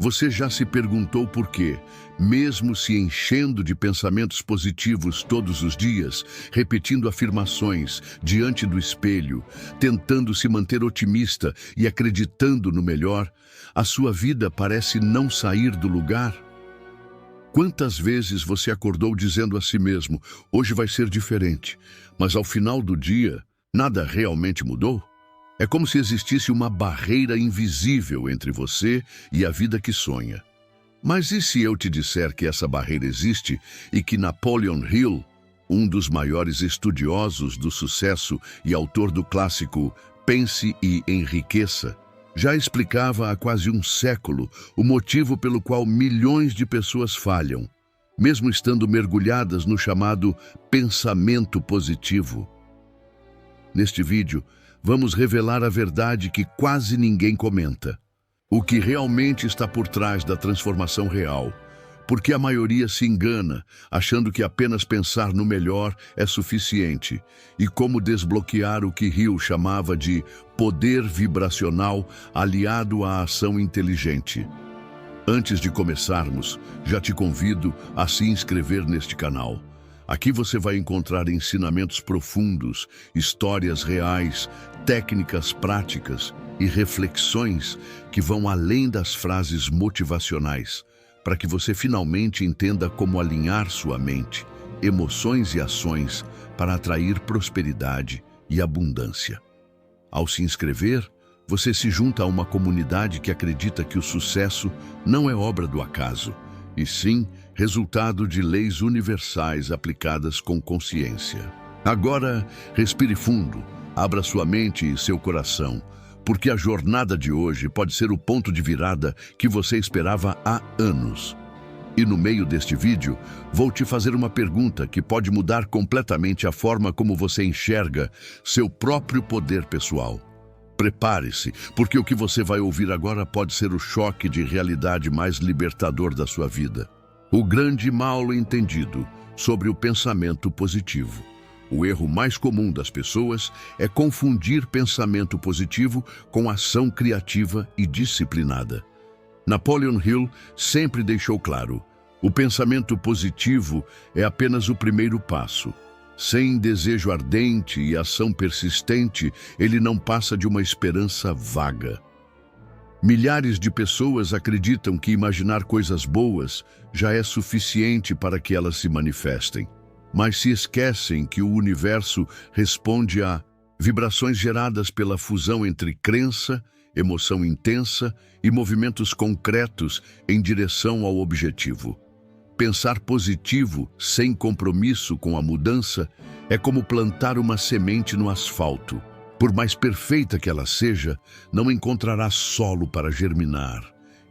Você já se perguntou por quê, mesmo se enchendo de pensamentos positivos todos os dias, repetindo afirmações diante do espelho, tentando se manter otimista e acreditando no melhor, a sua vida parece não sair do lugar? Quantas vezes você acordou dizendo a si mesmo, hoje vai ser diferente, mas ao final do dia, nada realmente mudou? É como se existisse uma barreira invisível entre você e a vida que sonha. Mas e se eu te disser que essa barreira existe e que Napoleon Hill, um dos maiores estudiosos do sucesso e autor do clássico Pense e Enriqueça, já explicava há quase um século o motivo pelo qual milhões de pessoas falham, mesmo estando mergulhadas no chamado pensamento positivo. Neste vídeo, vamos revelar a verdade que quase ninguém comenta. O que realmente está por trás da transformação real. Porque a maioria se engana, achando que apenas pensar no melhor é suficiente. E como desbloquear o que Hill chamava de poder vibracional aliado à ação inteligente. Antes de começarmos, já te convido a se inscrever neste canal. Aqui você vai encontrar ensinamentos profundos, histórias reais, técnicas práticas e reflexões que vão além das frases motivacionais, para que você finalmente entenda como alinhar sua mente, emoções e ações para atrair prosperidade e abundância. Ao se inscrever, você se junta a uma comunidade que acredita que o sucesso não é obra do acaso, e sim resultado de leis universais aplicadas com consciência. Agora, respire fundo, abra sua mente e seu coração, porque a jornada de hoje pode ser o ponto de virada que você esperava há anos. E no meio deste vídeo, vou te fazer uma pergunta que pode mudar completamente a forma como você enxerga seu próprio poder pessoal. Prepare-se, porque o que você vai ouvir agora pode ser o choque de realidade mais libertador da sua vida. O grande mal entendido sobre o pensamento positivo. O erro mais comum das pessoas é confundir pensamento positivo com ação criativa e disciplinada. Napoleon Hill sempre deixou claro, o pensamento positivo é apenas o primeiro passo. Sem desejo ardente e ação persistente, ele não passa de uma esperança vaga. Milhares de pessoas acreditam que imaginar coisas boas já é suficiente para que elas se manifestem, mas se esquecem que o universo responde a vibrações geradas pela fusão entre crença, emoção intensa e movimentos concretos em direção ao objetivo. Pensar positivo, sem compromisso com a mudança, é como plantar uma semente no asfalto. Por mais perfeita que ela seja, não encontrará solo para germinar.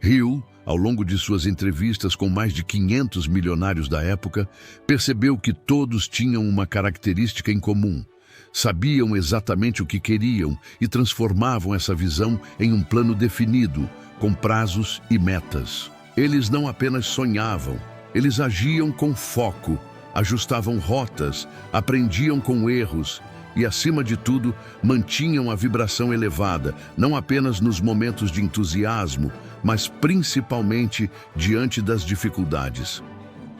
Hill, ao longo de suas entrevistas com mais de 500 milionários da época, percebeu que todos tinham uma característica em comum. Sabiam exatamente o que queriam e transformavam essa visão em um plano definido, com prazos e metas. Eles não apenas sonhavam, eles agiam com foco, ajustavam rotas, aprendiam com erros e, acima de tudo, mantinham a vibração elevada, não apenas nos momentos de entusiasmo, mas principalmente diante das dificuldades.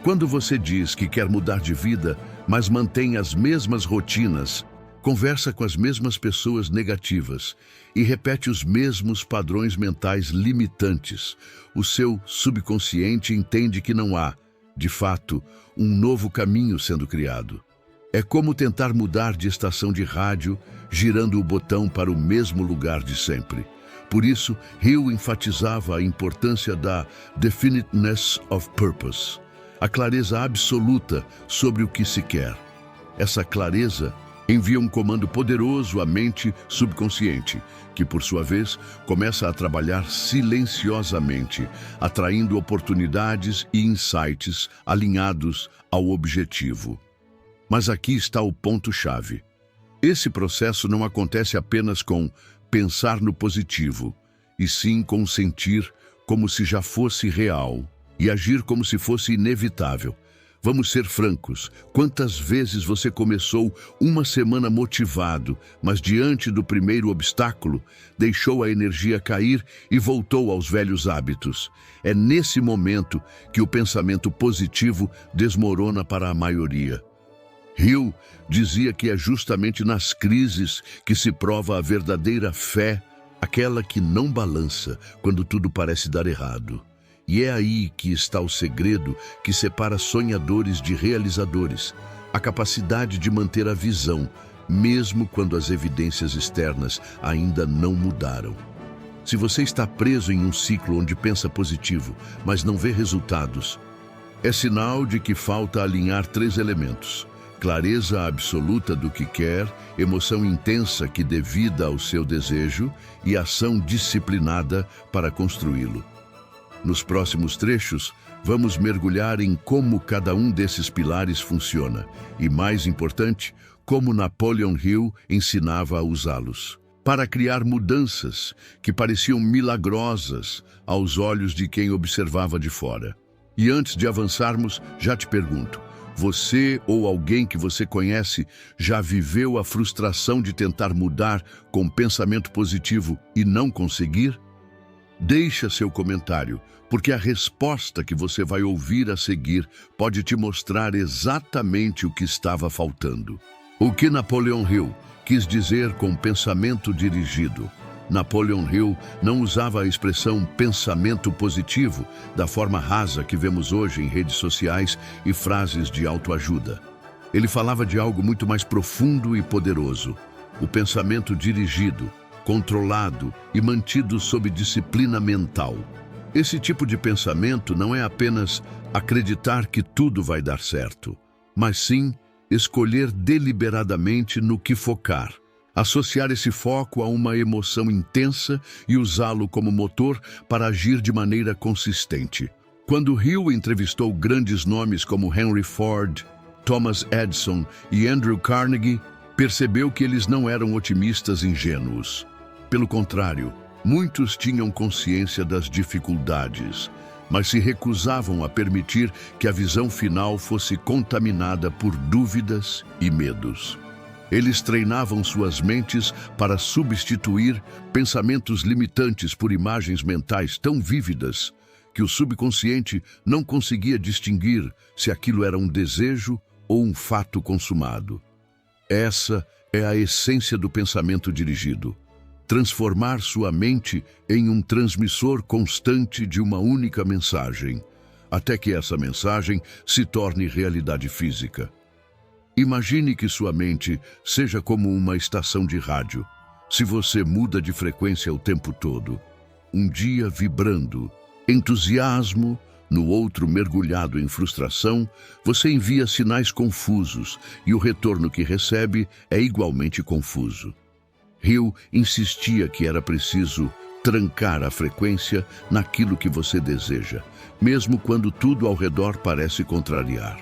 Quando você diz que quer mudar de vida, mas mantém as mesmas rotinas, conversa com as mesmas pessoas negativas e repete os mesmos padrões mentais limitantes, o seu subconsciente entende que não há, de fato, um novo caminho sendo criado. É como tentar mudar de estação de rádio, girando o botão para o mesmo lugar de sempre. Por isso, Hill enfatizava a importância da definiteness of purpose, a clareza absoluta sobre o que se quer. Essa clareza envia um comando poderoso à mente subconsciente, que, por sua vez, começa a trabalhar silenciosamente, atraindo oportunidades e insights alinhados ao objetivo. Mas aqui está o ponto-chave. Esse processo não acontece apenas com pensar no positivo, e sim com sentir como se já fosse real e agir como se fosse inevitável. Vamos ser francos. Quantas vezes você começou uma semana motivado, mas diante do primeiro obstáculo, deixou a energia cair e voltou aos velhos hábitos? É nesse momento que o pensamento positivo desmorona para a maioria. Hill dizia que é justamente nas crises que se prova a verdadeira fé, aquela que não balança quando tudo parece dar errado. E é aí que está o segredo que separa sonhadores de realizadores, a capacidade de manter a visão, mesmo quando as evidências externas ainda não mudaram. Se você está preso em um ciclo onde pensa positivo, mas não vê resultados, é sinal de que falta alinhar 3 elementos: clareza absoluta do que quer, emoção intensa que dê vida ao seu desejo e ação disciplinada para construí-lo. Nos próximos trechos, vamos mergulhar em como cada um desses pilares funciona e, mais importante, como Napoleon Hill ensinava a usá-los, para criar mudanças que pareciam milagrosas aos olhos de quem observava de fora. E antes de avançarmos, já te pergunto, você ou alguém que você conhece já viveu a frustração de tentar mudar com pensamento positivo e não conseguir? Deixa seu comentário, porque a resposta que você vai ouvir a seguir pode te mostrar exatamente o que estava faltando. O que Napoleon Hill quis dizer com pensamento dirigido? Napoleon Hill não usava a expressão pensamento positivo da forma rasa que vemos hoje em redes sociais e frases de autoajuda. Ele falava de algo muito mais profundo e poderoso: o pensamento dirigido, controlado e mantido sob disciplina mental. Esse tipo de pensamento não é apenas acreditar que tudo vai dar certo, mas sim escolher deliberadamente no que focar, associar esse foco a uma emoção intensa e usá-lo como motor para agir de maneira consistente. Quando Hill entrevistou grandes nomes como Henry Ford, Thomas Edison e Andrew Carnegie, percebeu que eles não eram otimistas ingênuos. Pelo contrário, muitos tinham consciência das dificuldades, mas se recusavam a permitir que a visão final fosse contaminada por dúvidas e medos. Eles treinavam suas mentes para substituir pensamentos limitantes por imagens mentais tão vívidas que o subconsciente não conseguia distinguir se aquilo era um desejo ou um fato consumado. Essa é a essência do pensamento dirigido: transformar sua mente em um transmissor constante de uma única mensagem, até que essa mensagem se torne realidade física. Imagine que sua mente seja como uma estação de rádio. Se você muda de frequência o tempo todo, um dia vibrando, entusiasmo, no outro mergulhado em frustração, você envia sinais confusos e o retorno que recebe é igualmente confuso. Hill insistia que era preciso trancar a frequência naquilo que você deseja, mesmo quando tudo ao redor parece contrariar.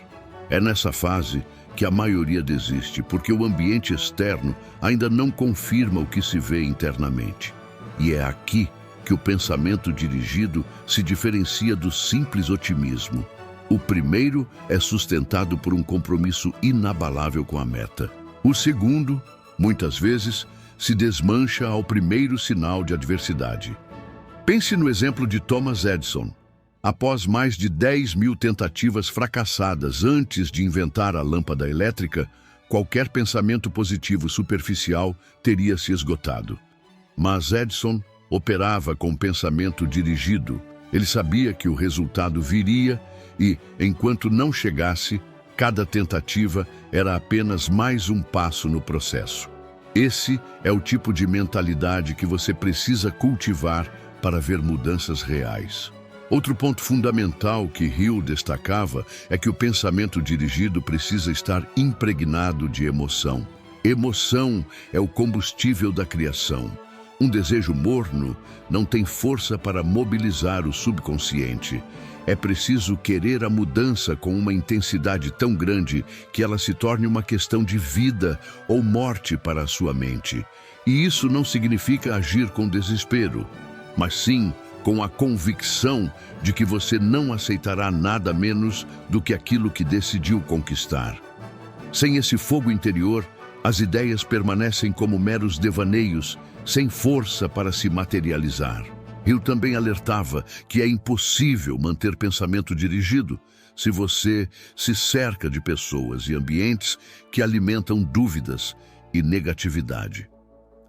É nessa fase que a maioria desiste, porque o ambiente externo ainda não confirma o que se vê internamente. E é aqui que o pensamento dirigido se diferencia do simples otimismo. O primeiro é sustentado por um compromisso inabalável com a meta. O segundo, muitas vezes, se desmancha ao primeiro sinal de adversidade. Pense no exemplo de Thomas Edison. Após mais de 10.000 tentativas fracassadas antes de inventar a lâmpada elétrica, qualquer pensamento positivo superficial teria se esgotado. Mas Edison operava com pensamento dirigido. Ele sabia que o resultado viria e, enquanto não chegasse, cada tentativa era apenas mais um passo no processo. Esse é o tipo de mentalidade que você precisa cultivar para ver mudanças reais. Outro ponto fundamental que Hill destacava é que o pensamento dirigido precisa estar impregnado de emoção. Emoção é o combustível da criação. Um desejo morno não tem força para mobilizar o subconsciente. É preciso querer a mudança com uma intensidade tão grande que ela se torne uma questão de vida ou morte para a sua mente. E isso não significa agir com desespero, mas sim com a convicção de que você não aceitará nada menos do que aquilo que decidiu conquistar. Sem esse fogo interior, as ideias permanecem como meros devaneios, sem força para se materializar. Hill também alertava que é impossível manter pensamento dirigido se você se cerca de pessoas e ambientes que alimentam dúvidas e negatividade.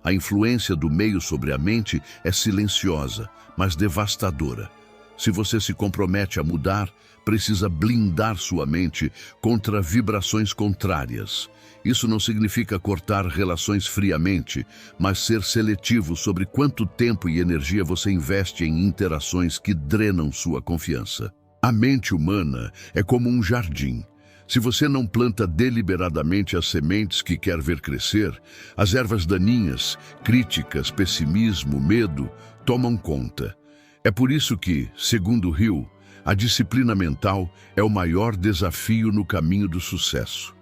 A influência do meio sobre a mente é silenciosa, mas devastadora. Se você se compromete a mudar, precisa blindar sua mente contra vibrações contrárias. Isso não significa cortar relações friamente, mas ser seletivo sobre quanto tempo e energia você investe em interações que drenam sua confiança. A mente humana é como um jardim. Se você não planta deliberadamente as sementes que quer ver crescer, as ervas daninhas, críticas, pessimismo, medo, tomam conta. É por isso que, segundo Hill, a disciplina mental é o maior desafio no caminho do sucesso.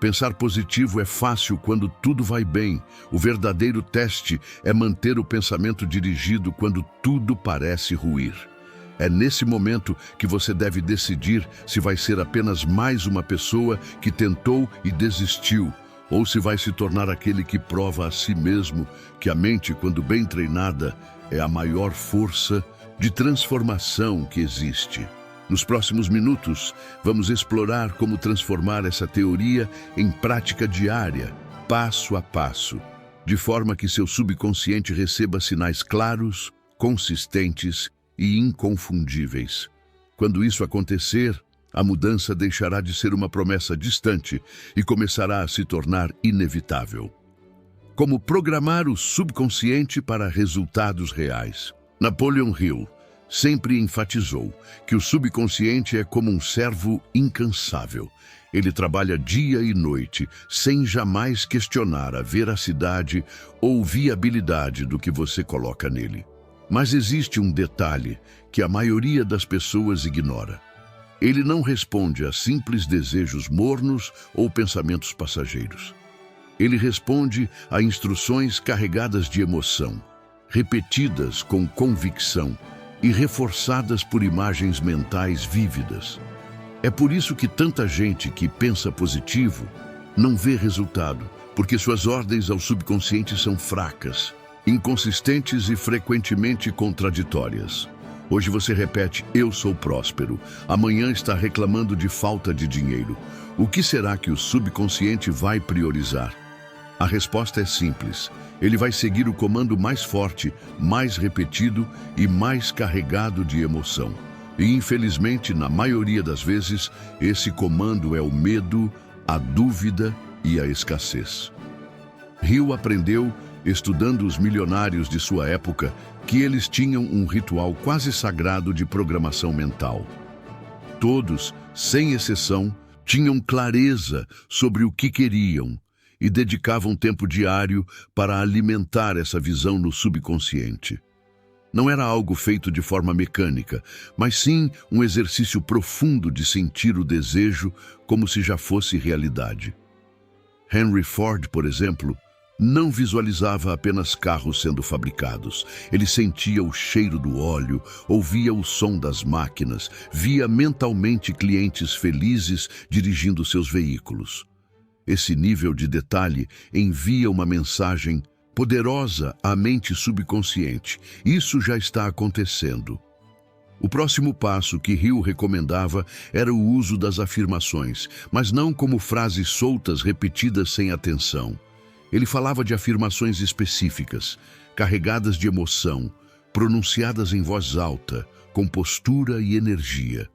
Pensar positivo é fácil quando tudo vai bem. O verdadeiro teste é manter o pensamento dirigido quando tudo parece ruir. É nesse momento que você deve decidir se vai ser apenas mais uma pessoa que tentou e desistiu, ou se vai se tornar aquele que prova a si mesmo que a mente, quando bem treinada, é a maior força de transformação que existe. Nos próximos minutos, vamos explorar como transformar essa teoria em prática diária, passo a passo, de forma que seu subconsciente receba sinais claros, consistentes e inconfundíveis. Quando isso acontecer, a mudança deixará de ser uma promessa distante e começará a se tornar inevitável. Como programar o subconsciente para resultados reais? Napoleon Hill sempre enfatizou que o subconsciente é como um servo incansável. Ele trabalha dia e noite, sem jamais questionar a veracidade ou viabilidade do que você coloca nele. Mas existe um detalhe que a maioria das pessoas ignora. Ele não responde a simples desejos mornos ou pensamentos passageiros. Ele responde a instruções carregadas de emoção, repetidas com convicção e reforçadas por imagens mentais vívidas. É por isso que tanta gente que pensa positivo não vê resultado, porque suas ordens ao subconsciente são fracas, inconsistentes e frequentemente contraditórias. Hoje você repete, eu sou próspero. Amanhã está reclamando de falta de dinheiro. O que será que o subconsciente vai priorizar? A resposta é simples. Ele vai seguir o comando mais forte, mais repetido e mais carregado de emoção. E, infelizmente, na maioria das vezes, esse comando é o medo, a dúvida e a escassez. Hill aprendeu, estudando os milionários de sua época, que eles tinham um ritual quase sagrado de programação mental. Todos, sem exceção, tinham clareza sobre o que queriam e dedicavam tempo diário para alimentar essa visão no subconsciente. Não era algo feito de forma mecânica, mas sim um exercício profundo de sentir o desejo como se já fosse realidade. Henry Ford, por exemplo, não visualizava apenas carros sendo fabricados. Ele sentia o cheiro do óleo, ouvia o som das máquinas, via mentalmente clientes felizes dirigindo seus veículos. Esse nível de detalhe envia uma mensagem poderosa à mente subconsciente. Isso já está acontecendo. O próximo passo que Hill recomendava era o uso das afirmações, mas não como frases soltas repetidas sem atenção. Ele falava de afirmações específicas, carregadas de emoção, pronunciadas em voz alta, com postura e energia.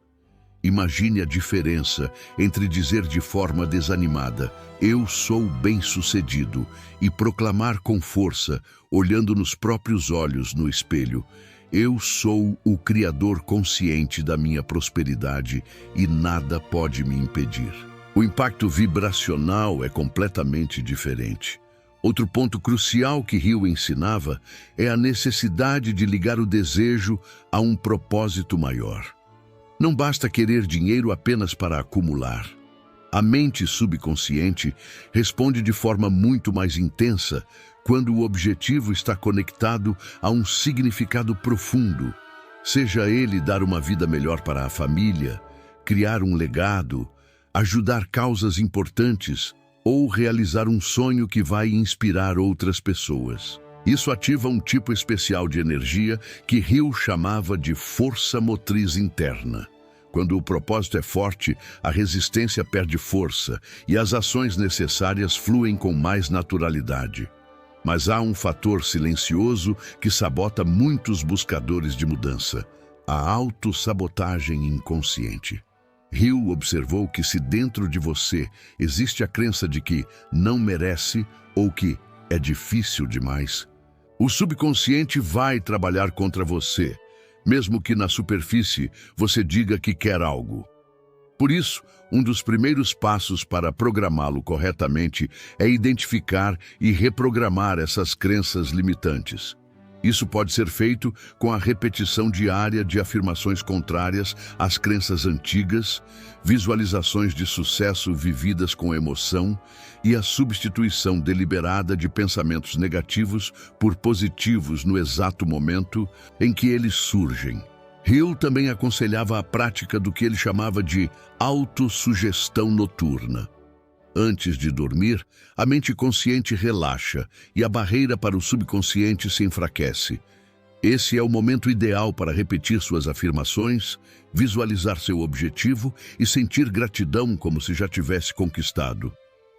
Imagine a diferença entre dizer de forma desanimada, eu sou bem-sucedido, e proclamar com força, olhando nos próprios olhos no espelho, eu sou o Criador consciente da minha prosperidade e nada pode me impedir. O impacto vibracional é completamente diferente. Outro ponto crucial que Hill ensinava é a necessidade de ligar o desejo a um propósito maior. Não basta querer dinheiro apenas para acumular. A mente subconsciente responde de forma muito mais intensa quando o objetivo está conectado a um significado profundo, Seja ele dar uma vida melhor para a família, criar um legado, ajudar causas importantes ou realizar um sonho que vai inspirar outras pessoas. Isso ativa um tipo especial de energia que Hill chamava de força motriz interna. Quando o propósito é forte, a resistência perde força e as ações necessárias fluem com mais naturalidade. Mas há um fator silencioso que sabota muitos buscadores de mudança: a autossabotagem inconsciente. Hill observou que se dentro de você existe a crença de que não merece ou que é difícil demais, o subconsciente vai trabalhar contra você, mesmo que na superfície você diga que quer algo. Por isso, um dos primeiros passos para programá-lo corretamente é identificar e reprogramar essas crenças limitantes. Isso pode ser feito com a repetição diária de afirmações contrárias às crenças antigas, visualizações de sucesso vividas com emoção e a substituição deliberada de pensamentos negativos por positivos no exato momento em que eles surgem. Hill também aconselhava a prática do que ele chamava de autossugestão noturna. Antes de dormir, a mente consciente relaxa e a barreira para o subconsciente se enfraquece. Esse é o momento ideal para repetir suas afirmações, visualizar seu objetivo e sentir gratidão como se já tivesse conquistado.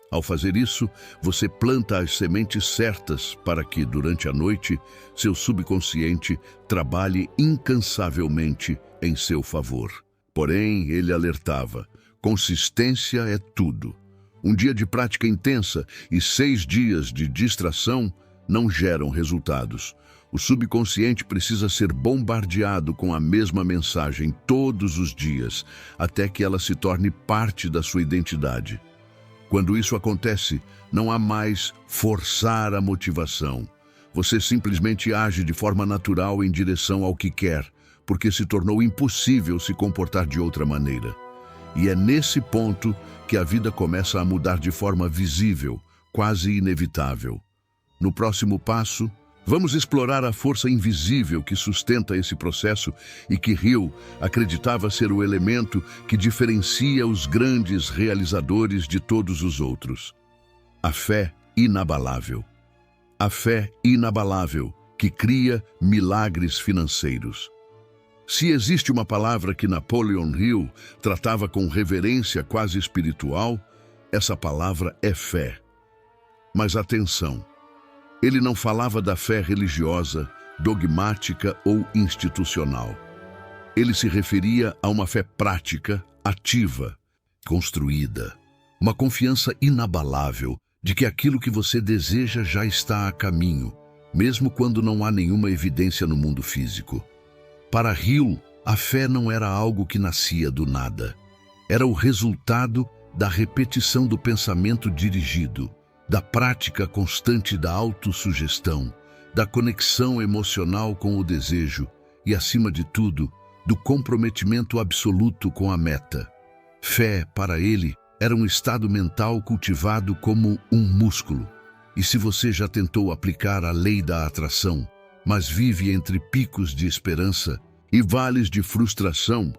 Ao fazer isso, você planta as sementes certas para que, durante a noite, seu subconsciente trabalhe incansavelmente em seu favor. Porém, ele alertava: consistência é tudo. Um dia de prática intensa e 6 dias de distração não geram resultados. O subconsciente precisa ser bombardeado com a mesma mensagem todos os dias, até que ela se torne parte da sua identidade. Quando isso acontece, não há mais forçar a motivação. Você simplesmente age de forma natural em direção ao que quer, porque se tornou impossível se comportar de outra maneira. E é nesse ponto que a vida começa a mudar de forma visível, quase inevitável. No próximo passo, vamos explorar a força invisível que sustenta esse processo e que Hill acreditava ser o elemento que diferencia os grandes realizadores de todos os outros. A fé inabalável. A fé inabalável que cria milagres financeiros. Se existe uma palavra que Napoleon Hill tratava com reverência quase espiritual, essa palavra é fé. Mas atenção, ele não falava da fé religiosa, dogmática ou institucional. Ele se referia a uma fé prática, ativa, construída. Uma confiança inabalável de que aquilo que você deseja já está a caminho, mesmo quando não há nenhuma evidência no mundo físico. Para Hill, a fé não era algo que nascia do nada. Era o resultado da repetição do pensamento dirigido, da prática constante da autossugestão, da conexão emocional com o desejo e, acima de tudo, do comprometimento absoluto com a meta. Fé, para ele, era um estado mental cultivado como um músculo. E se você já tentou aplicar a lei da atração, mas vive entre picos de esperança e vales de frustração,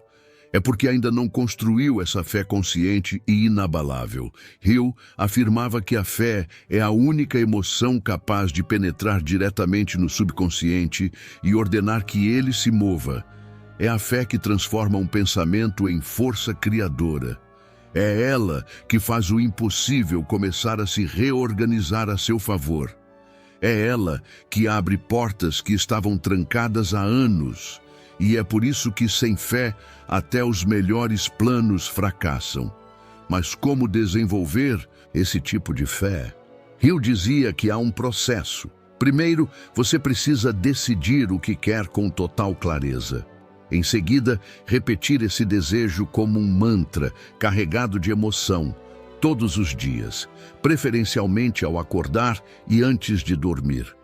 é porque ainda não construiu essa fé consciente e inabalável. Hill afirmava que a fé é a única emoção capaz de penetrar diretamente no subconsciente e ordenar que ele se mova. É a fé que transforma um pensamento em força criadora. É ela que faz o impossível começar a se reorganizar a seu favor. É ela que abre portas que estavam trancadas há anos. E é por isso que, sem fé, até os melhores planos fracassam. Mas como desenvolver esse tipo de fé? Hill dizia que há um processo. Primeiro, você precisa decidir o que quer com total clareza. Em seguida, repetir esse desejo como um mantra, carregado de emoção, todos os dias, preferencialmente ao acordar e antes de dormir.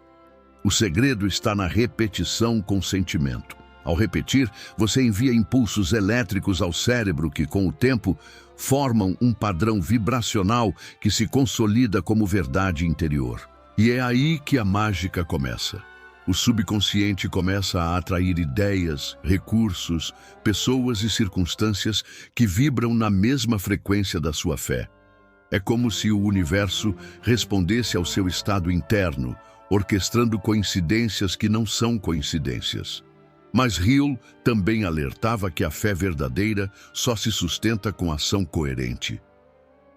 O segredo está na repetição com sentimento. Ao repetir, você envia impulsos elétricos ao cérebro que, com o tempo, formam um padrão vibracional que se consolida como verdade interior. E é aí que a mágica começa. O O subconsciente começa a atrair ideias, recursos, pessoas e circunstâncias que vibram na mesma frequência da sua fé. É como se o universo respondesse ao seu estado interno, orquestrando coincidências que não são coincidências. Mas Hill também alertava que a fé verdadeira só se sustenta com ação coerente.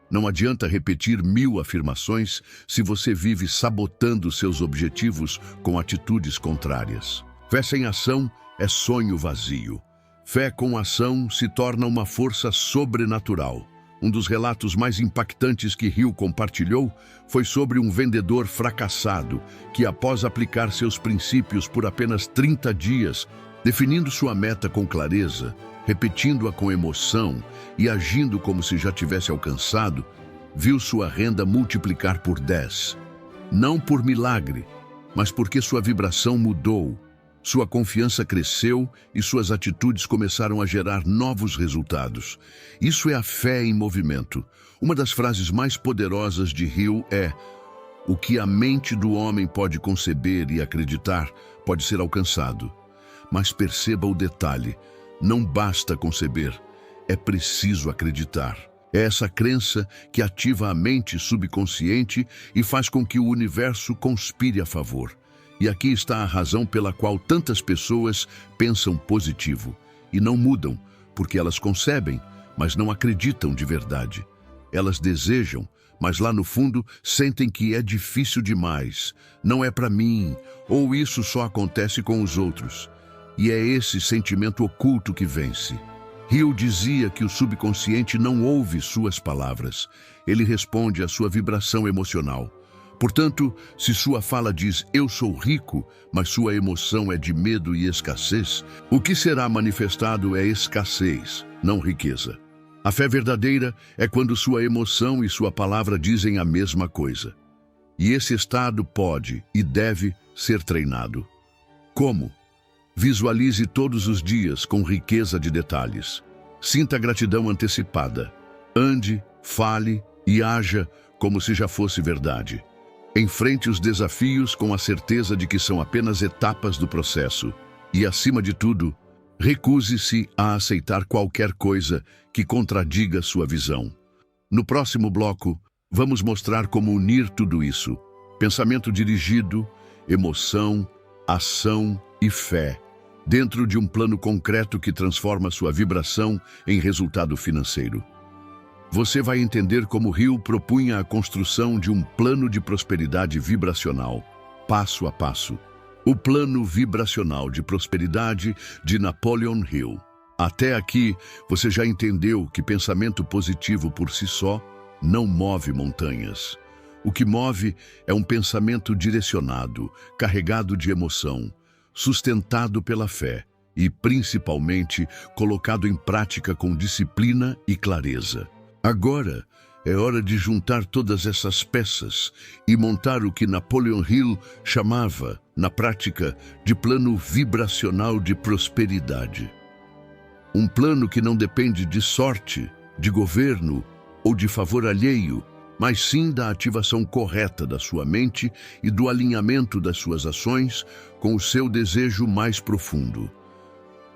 Não adianta repetir 1000 afirmações se você vive sabotando seus objetivos com atitudes contrárias. Fé sem ação é sonho vazio. Fé com ação se torna uma força sobrenatural. Um dos relatos mais impactantes que Hill compartilhou foi sobre um vendedor fracassado que, após aplicar seus princípios por apenas 30 dias, definindo sua meta com clareza, repetindo-a com emoção e agindo como se já tivesse alcançado, viu sua renda multiplicar por 10. Não por milagre, mas porque sua vibração mudou, sua confiança cresceu e suas atitudes começaram a gerar novos resultados. Isso é a fé em movimento. Uma das frases mais poderosas de Hill é: o que a mente do homem pode conceber e acreditar pode ser alcançado. Mas perceba o detalhe: não basta conceber, é preciso acreditar. É essa crença que ativa a mente subconsciente e faz com que o universo conspire a favor. E aqui está a razão pela qual tantas pessoas pensam positivo e não mudam, porque elas concebem, mas não acreditam de verdade. Elas desejam, mas lá no fundo sentem que é difícil demais, não é para mim, ou isso só acontece com os outros. E é esse sentimento oculto que vence. Hill dizia que o subconsciente não ouve suas palavras, ele responde à sua vibração emocional. Portanto, se sua fala diz "eu sou rico", mas sua emoção é de medo e escassez, o que será manifestado é escassez, não riqueza. A fé verdadeira é quando sua emoção e sua palavra dizem a mesma coisa. E esse estado pode e deve ser treinado. Como? Visualize todos os dias com riqueza de detalhes. Sinta gratidão antecipada. Ande, fale e haja como se já fosse verdade. Enfrente os desafios com a certeza de que são apenas etapas do processo. E, acima de tudo, recuse-se a aceitar qualquer coisa que contradiga sua visão. No próximo bloco, vamos mostrar como unir tudo isso: pensamento dirigido, emoção, ação e fé, dentro de um plano concreto que transforma sua vibração em resultado financeiro. Você vai entender como Hill propunha a construção de um plano de prosperidade vibracional, passo a passo. O plano vibracional de prosperidade de Napoleon Hill. Até aqui, você já entendeu que pensamento positivo por si só não move montanhas. O que move é um pensamento direcionado, carregado de emoção, sustentado pela fé e, principalmente, colocado em prática com disciplina e clareza. Agora é hora de juntar todas essas peças e montar o que Napoleon Hill chamava, na prática, de plano vibracional de prosperidade. Um plano que não depende de sorte, de governo ou de favor alheio, mas sim da ativação correta da sua mente e do alinhamento das suas ações com o seu desejo mais profundo.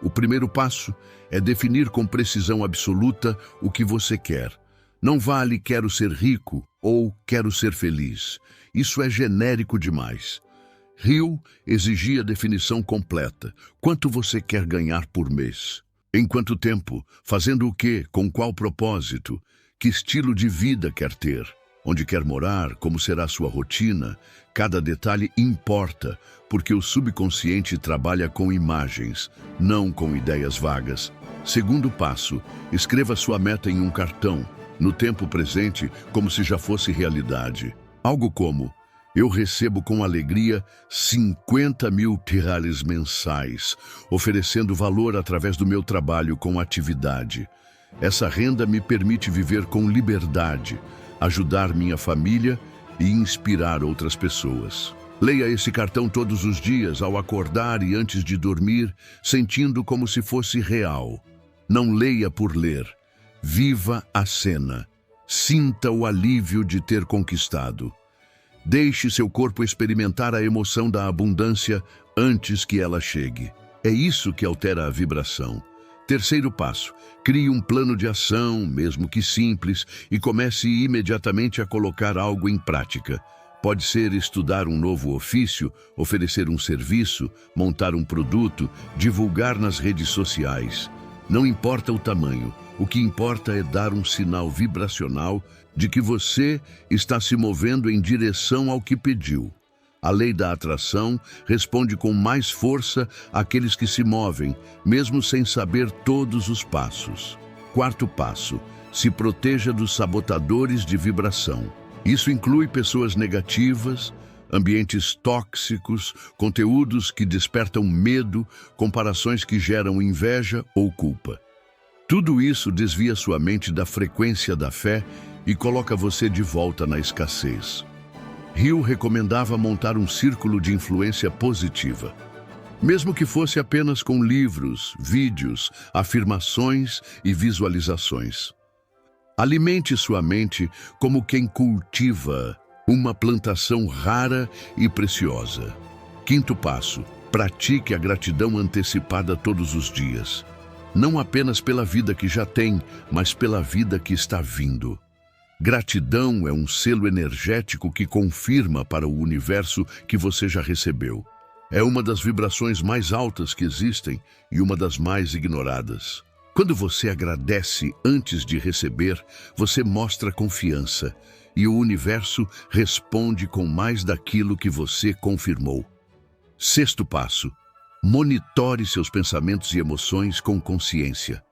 O primeiro passo é definir com precisão absoluta o que você quer. Não vale "quero ser rico" ou "quero ser feliz". Isso é genérico demais. Hill exigia definição completa. Quanto você quer ganhar por mês? Em quanto tempo? Fazendo o quê? Com qual propósito? Que estilo de vida quer ter? Onde quer morar? Como será sua rotina? Cada detalhe importa, porque o subconsciente trabalha com imagens, não com ideias vagas. Segundo passo, escreva sua meta em um cartão, no tempo presente, como se já fosse realidade. Algo como: eu recebo com alegria 50.000 reais mensais, oferecendo valor através do meu trabalho com atividade. Essa renda me permite viver com liberdade, ajudar minha família e inspirar outras pessoas. Leia esse cartão todos os dias, ao acordar e antes de dormir, sentindo como se fosse real. Não leia por ler. Viva a cena. Sinta o alívio de ter conquistado. Deixe seu corpo experimentar a emoção da abundância antes que ela chegue. É isso que altera a vibração. Terceiro passo, crie um plano de ação, mesmo que simples, e comece imediatamente a colocar algo em prática. Pode ser estudar um novo ofício, oferecer um serviço, montar um produto, divulgar nas redes sociais. Não importa o tamanho, o que importa é dar um sinal vibracional de que você está se movendo em direção ao que pediu. A lei da atração responde com mais força àqueles que se movem, mesmo sem saber todos os passos. Quarto passo, se proteja dos sabotadores de vibração. Isso inclui pessoas negativas, ambientes tóxicos, conteúdos que despertam medo, comparações que geram inveja ou culpa. Tudo isso desvia sua mente da frequência da fé e coloca você de volta na escassez. Hill recomendava montar um círculo de influência positiva, mesmo que fosse apenas com livros, vídeos, afirmações e visualizações. Alimente sua mente como quem cultiva uma plantação rara e preciosa. Quinto passo, pratique a gratidão antecipada todos os dias. Não apenas pela vida que já tem, mas pela vida que está vindo. Gratidão é um selo energético que confirma para o universo que você já recebeu. É uma das vibrações mais altas que existem e uma das mais ignoradas. Quando você agradece antes de receber, você mostra confiança e o universo responde com mais daquilo que você confirmou. Sexto passo, monitore seus pensamentos e emoções com consciência.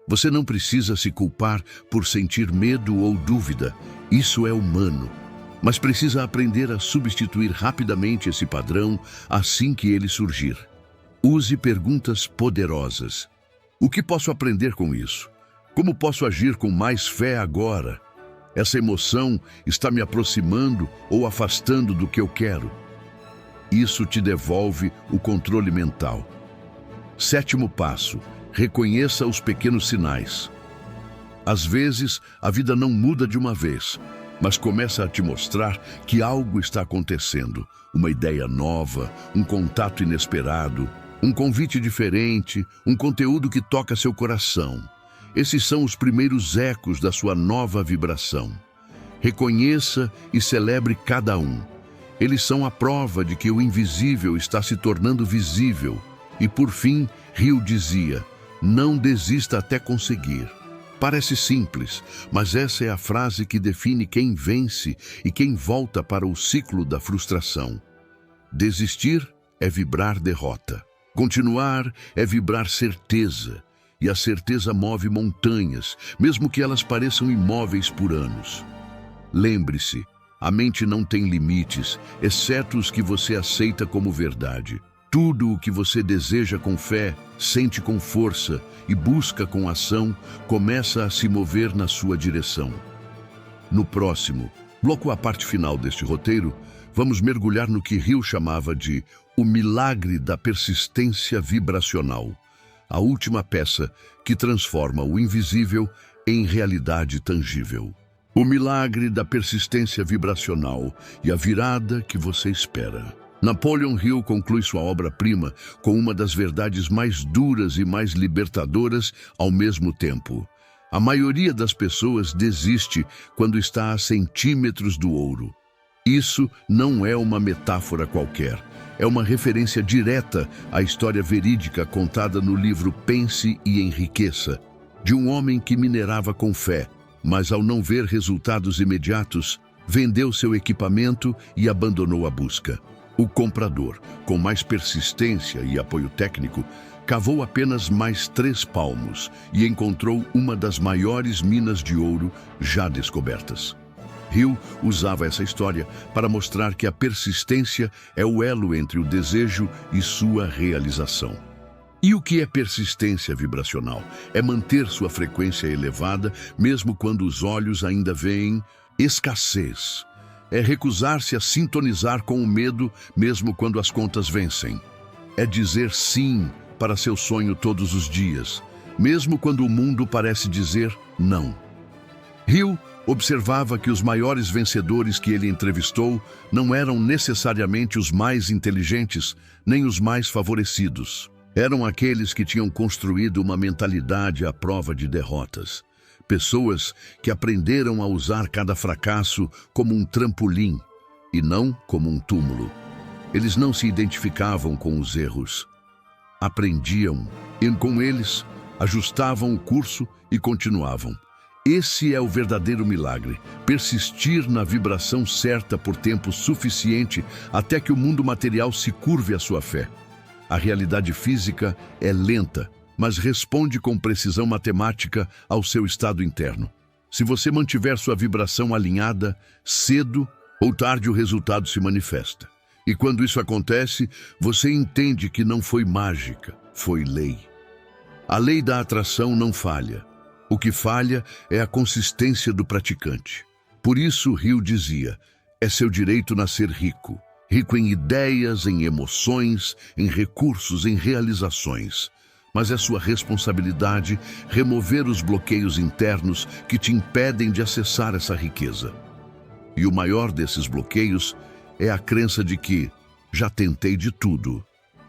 Você não precisa se culpar por sentir medo ou dúvida, isso é humano. Mas precisa aprender a substituir rapidamente esse padrão assim que ele surgir. Use perguntas poderosas. O que posso aprender com isso? Como posso agir com mais fé agora? Essa emoção está me aproximando ou afastando do que eu quero? Isso te devolve o controle mental. Sétimo passo, reconheça os pequenos sinais. Às vezes, a vida não muda de uma vez, mas começa a te mostrar que algo está acontecendo. Uma ideia nova, um contato inesperado, um convite diferente, um conteúdo que toca seu coração. Esses são os primeiros ecos da sua nova vibração. Reconheça e celebre cada um. Eles são a prova de que o invisível está se tornando visível. E por fim, Hill dizia, não desista até conseguir. Parece simples, mas essa é a frase que define quem vence e quem volta para o ciclo da frustração. Desistir é vibrar derrota. Continuar é vibrar certeza. E a certeza move montanhas, mesmo que elas pareçam imóveis por anos. Lembre-se, a mente não tem limites, exceto os que você aceita como verdade. Tudo o que você deseja com fé, sente com força e busca com ação, começa a se mover na sua direção. No próximo, bloco a parte final deste roteiro, vamos mergulhar no que Hill chamava de o milagre da persistência vibracional, a última peça que transforma o invisível em realidade tangível. O milagre da persistência vibracional e a virada que você espera. Napoleon Hill conclui sua obra-prima com uma das verdades mais duras e mais libertadoras ao mesmo tempo. A maioria das pessoas desiste quando está a centímetros do ouro. Isso não é uma metáfora qualquer. É uma referência direta à história verídica contada no livro Pense e Enriqueça, de um homem que minerava com fé, mas ao não ver resultados imediatos, vendeu seu equipamento e abandonou a busca. O comprador, com mais persistência e apoio técnico, cavou apenas mais 3 palmos e encontrou uma das maiores minas de ouro já descobertas. Hill usava essa história para mostrar que a persistência é o elo entre o desejo e sua realização. E o que é persistência vibracional? É manter sua frequência elevada, mesmo quando os olhos ainda veem escassez. É recusar-se a sintonizar com o medo, mesmo quando as contas vencem. É dizer sim para seu sonho todos os dias, mesmo quando o mundo parece dizer não. Hill Observava que os maiores vencedores que ele entrevistou não eram necessariamente os mais inteligentes, nem os mais favorecidos. Eram aqueles que tinham construído uma mentalidade à prova de derrotas. Pessoas que aprenderam a usar cada fracasso como um trampolim e não como um túmulo. Eles não se identificavam com os erros. Aprendiam e com eles, ajustavam o curso e continuavam. Esse é o verdadeiro milagre, persistir na vibração certa por tempo suficiente até que o mundo material se curve à sua fé. A realidade física é lenta, mas responde com precisão matemática ao seu estado interno. Se você mantiver sua vibração alinhada, cedo ou tarde o resultado se manifesta. E quando isso acontece, você entende que não foi mágica, foi lei. A lei da atração não falha. O que falha é a consistência do praticante. Por isso, Hill dizia, é seu direito nascer rico. Rico em ideias, em emoções, em recursos, em realizações. Mas é sua responsabilidade remover os bloqueios internos que te impedem de acessar essa riqueza. E o maior desses bloqueios é a crença de que já tentei de tudo.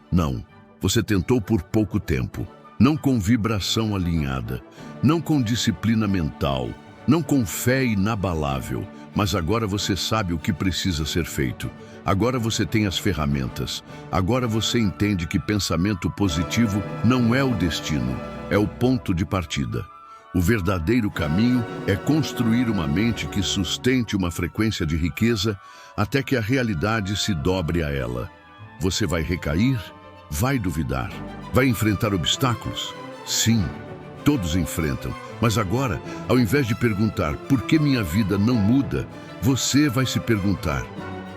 Não, você tentou por pouco tempo. Não com vibração alinhada, não com disciplina mental, não com fé inabalável, mas agora você sabe o que precisa ser feito. Agora você tem as ferramentas. Agora você entende que pensamento positivo não é o destino, é o ponto de partida. O verdadeiro caminho é construir uma mente que sustente uma frequência de riqueza até que a realidade se dobre a ela. Você vai recair? Vai duvidar? Vai enfrentar obstáculos? Sim, todos enfrentam. Mas agora, ao invés de perguntar por que minha vida não muda, você vai se perguntar: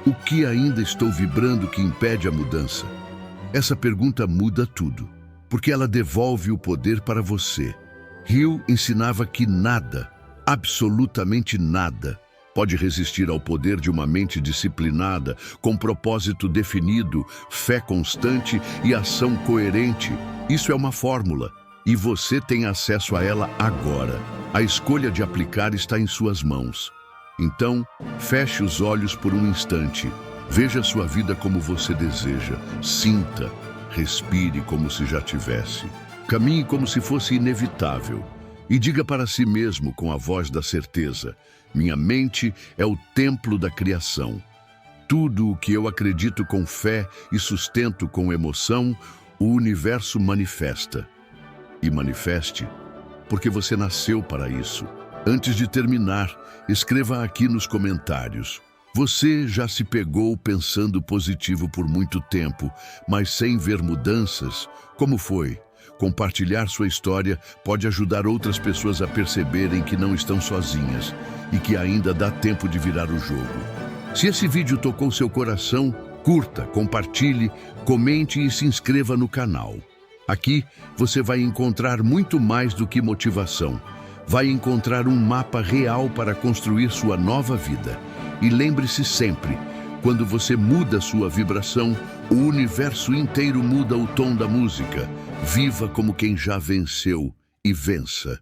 o que ainda estou vibrando que impede a mudança? Essa pergunta muda tudo, porque ela devolve o poder para você. Hill ensinava que nada, absolutamente nada, pode resistir ao poder de uma mente disciplinada, com propósito definido, fé constante e ação coerente. Isso é uma fórmula, e você tem acesso a ela agora. A escolha de aplicar está em suas mãos. Então, feche os olhos por um instante. Veja sua vida como você deseja. Sinta, respire como se já tivesse. Caminhe como se fosse inevitável. E diga para si mesmo com a voz da certeza: minha mente é o templo da criação. Tudo o que eu acredito com fé e sustento com emoção, o universo manifesta. E manifeste, porque você nasceu para isso. Antes de terminar, escreva aqui nos comentários: você já se pegou pensando positivo por muito tempo, mas sem ver mudanças? Como foi? Compartilhar sua história pode ajudar outras pessoas a perceberem que não estão sozinhas e que ainda dá tempo de virar o jogo. Se esse vídeo tocou seu coração, curta, compartilhe, comente e se inscreva no canal. Aqui você vai encontrar muito mais do que motivação. Vai encontrar um mapa real para construir sua nova vida. E lembre-se sempre, quando você muda sua vibração, o universo inteiro muda o tom da música. Viva como quem já venceu e vença.